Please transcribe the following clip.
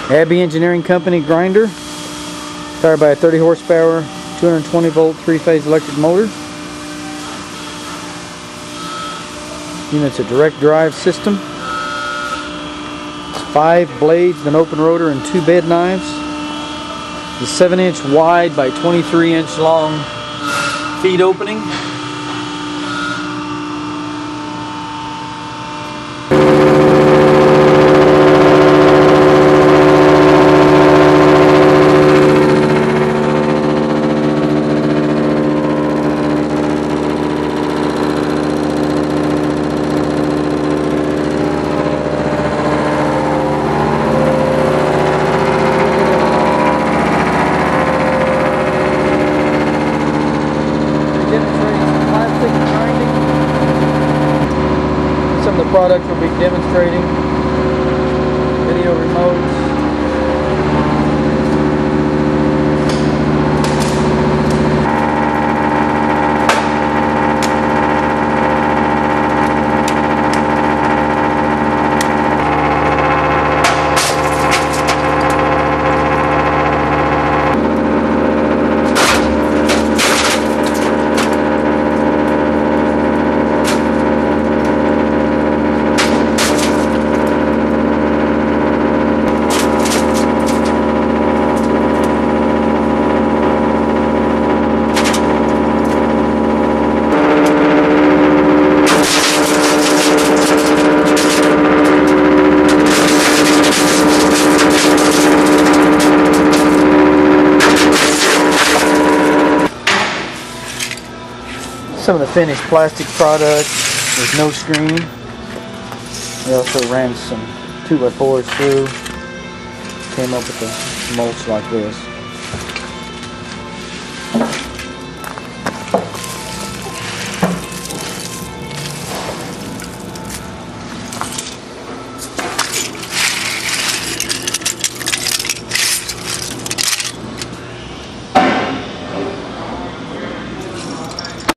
ABBE Engineering Company grinder, powered by a 30 horsepower, 220 volt, 3-phase electric motor. Unit's a direct drive system. It's 5 blades, an open rotor, and 2 bed knives. The 7-inch wide by 23-inch long feed opening. Some of the products we'll be demonstrating, video remotes, some of the finished plastic products with no screen. We also ran some 2x4s through, came up with a mulch like this.